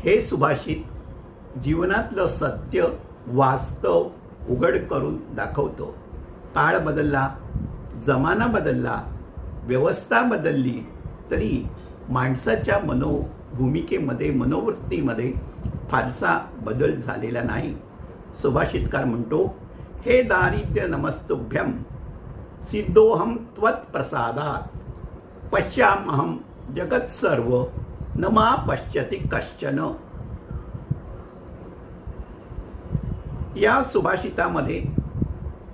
हे सुभाषित जीवनातलं सत्य वास्तव उघड करून दाखवतो. काळ बदलला, जमाना बदलला, व्यवस्था बदलली, तरी माणसाच्या मनोभूमिकेमध्ये मनोवृत्तीमध्ये फारसा बदल झालेला नाही. सुभाषितकार म्हणतो, हे दारिद्र्य नमस्तुभ्यं सिद्धोहम त्वत्प्रसादात् पश्यामहं जगत सर्व न मा पश्यति कश्चन. या सुभाषितामध्ये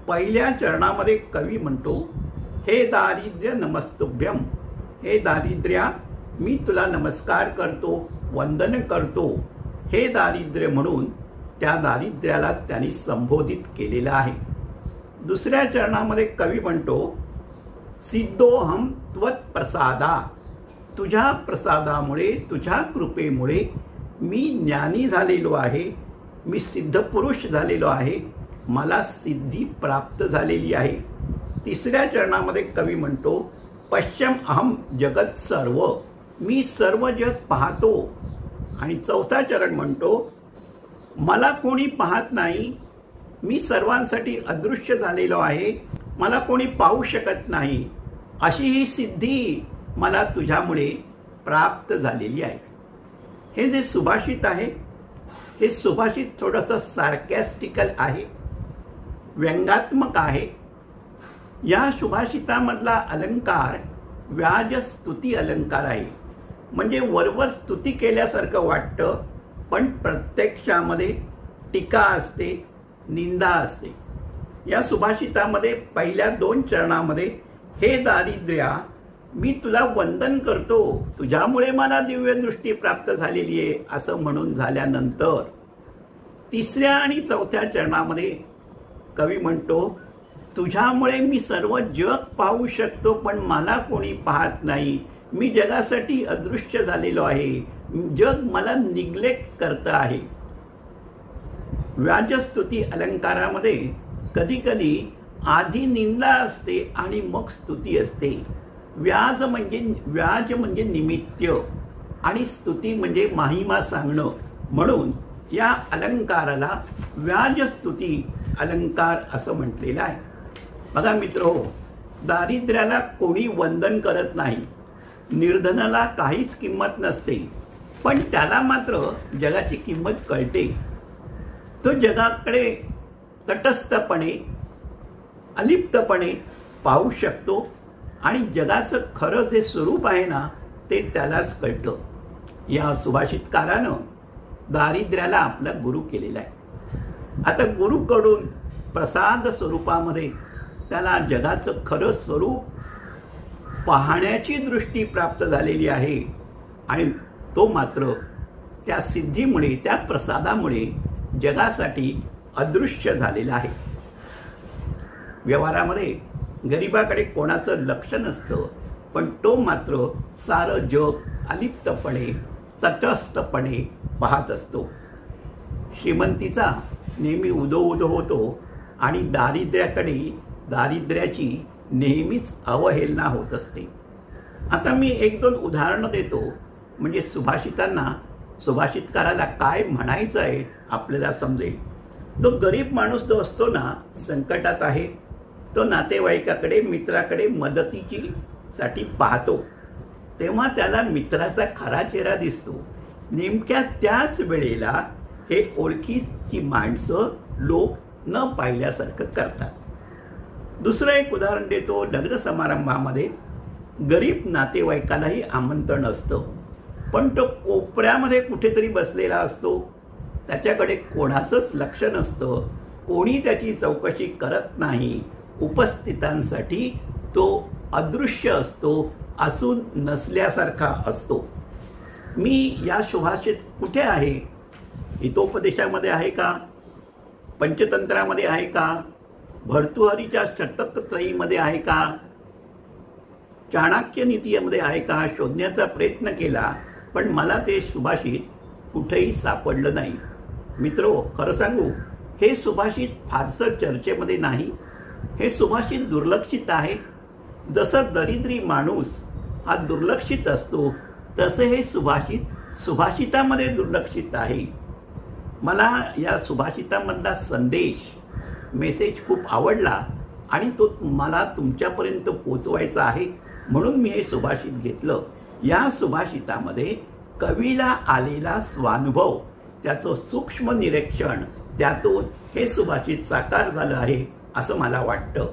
पहिल्या चरणामध्ये कवी म्हणतो, हे दारिद्र्य नमस्तुभ्यं, हे दारिद्र्या मी तुला नमस्कार करतो, वंदन करतो. हे दारिद्र्य म्हणून त्या दारिद्र्याला त्यांनी संबोधित केलेलं आहे. दुसऱ्या चरणामध्ये कवी म्हणतो, सिद्धोहम त्वत्प्रसादात्, तुझ्या प्रसादामुळे तुझ्या कृपेमुळे मी ज्ञानी झालेलो आहे, मी सिद्ध पुरुष झालेलो आहे, मला सिद्धी प्राप्त झालेली आहे. तिसऱ्या चरणामध्ये कवी म्हणतो, पश्यम अहम जगत सर्व, मी सर्व जग पाहतो. आणि चौथा चरण म्हणतो, मला कोणी पाहत नाही, मी सर्वांसाठी अदृश्य झालेलो आहे, मला कोणी पाहू शकत नाही, अशी ही सिद्धी मला तुझ्यामुळे प्राप्त झालेली आहे. हे जे सुभाषित आहे, हे सुभाषित थोडंसं सार्कॅस्टिकल आहे, व्यंगात्मक आहे. या सुभाषितामधला अलंकार व्याज स्तुती अलंकार आहे. म्हणजे वरवर स्तुती केल्यासारखं वाटतं, पण प्रत्यक्षामध्ये टीका असते, निंदा असते. या सुभाषितामध्ये पहिल्या 2 चरणामध्ये हे दारिद्र्या मी तुला वंदन करतो, तुझ्यामुळे मला दिव्य दृष्टी प्राप्त झालेली आहे असं म्हणून झाल्यानंतर तिसऱ्या आणि चौथ्या चरणामध्ये कवी म्हणतो, तुझ्यामुळे मी सर्व जग पाहू शकतो, पण मला कोणी पाहत नाही, मी जगासाठी अदृश्य झालेलो आहे, जग मला निग्लेक्ट करत आहे. व्याजस्तुती अलंकारामध्ये कधी कधी आधी निंदा असते आणि मग स्तुती असते. व्याज म्हणजे निमित्त आणि स्तुती म्हणजे महिमा सांगणं. म्हणून या अलंकाराला व्याजस्तुती अलंकार असं म्हटलेलं आहे. बघा मित्रहो, दारिद्र्याला कोणी वंदन करत नाही, निर्धनाला काहीच किंमत नसते, पण त्याला मात्र जगाची किंमत कळते. तो जगाकडे तटस्थपणे अलिप्तपणे पाहू शकतो आणि जगाचं खरं जे स्वरूप आहे ना, ते त्यालाच कळतं. या सुभाषितकारानं दारिद्र्याला आपला गुरु केलेला आहे. आता गुरुकडून प्रसाद स्वरूपामध्ये त्याला जगाचं खरं स्वरूप पाहण्याची दृष्टी प्राप्त झालेली आहे आणि तो मात्र त्या सिद्धीमुळे, त्या प्रसादामुळे जगासाठी अदृश्य झालेला आहे. व्यवहारामध्ये गरिबाकडे कोणाचं लक्ष नसतं, पण तो मात्र सारं जग अलिप्तपणे तटस्थपणे पाहत असतो. श्रीमंतीचा नेहमी उदो होतो आणि दारिद्र्याची नेहमीच अवहेलना होत असते. आता मी 1-2 उदाहरणं देतो, म्हणजे सुभाषितकाराला काय म्हणायचं आहे आपल्याला समजेल. तो गरीब माणूस जो असतो ना, संकटात आहे, तो नातेवाईकाकडे मित्राकडे मदतीसाठी पाहतो, तेव्हा त्याला मित्राचा खरा चेहरा दिसतो. नेमक्या त्याच वेळेला हे ओळखीची माणसं लोक न पाहिल्यासारखं करतात. दुसरं एक उदाहरण देतो. लग्न समारंभामध्ये गरीब नातेवाईकालाही आमंत्रण असतं, पण तो कोपऱ्यामध्ये कुठेतरी बसलेला असतो, त्याच्याकडे कोणाचंच लक्ष नसतं, कोणी त्याची चौकशी करत नाही. उपस्थितांसाठी तो अदृश्य असतो, असून नसल्यासारखा असतो. मी या सुभाषित कुठे आहे? हितोपदेशामध्ये आहे का? पंचतंत्रामध्ये आहे का? भर्तृहरीच्या षटकत्रयीमध्ये आहे का? चाणक्य नीतीमध्ये आहे का? शोधण्याचा प्रयत्न केला, पण मला ते सुभाषित कुठेही सापडलं नाही. मित्रो, खरं सांगू, हे सुभाषित फारसं चर्चेमध्ये नाही. हे सुभाषित दुर्लक्षित आहे. जसं दरिद्री माणूस हा दुर्लक्षित असतो, तसे हे सुभाषित सुभाषितामध्ये दुर्लक्षित आहे. मला या सुभाषितामधला संदेश मेसेज खूप आवडला आणि तो मला तुमच्यापर्यंत पोचवायचा आहे, म्हणून मी हे सुभाषित घेतलं. या सुभाषितामध्ये कवीला आलेला स्वानुभव, त्याचं सूक्ष्म निरीक्षण, त्यातून हे सुभाषित साकार झालं आहे असं मला वाटतं.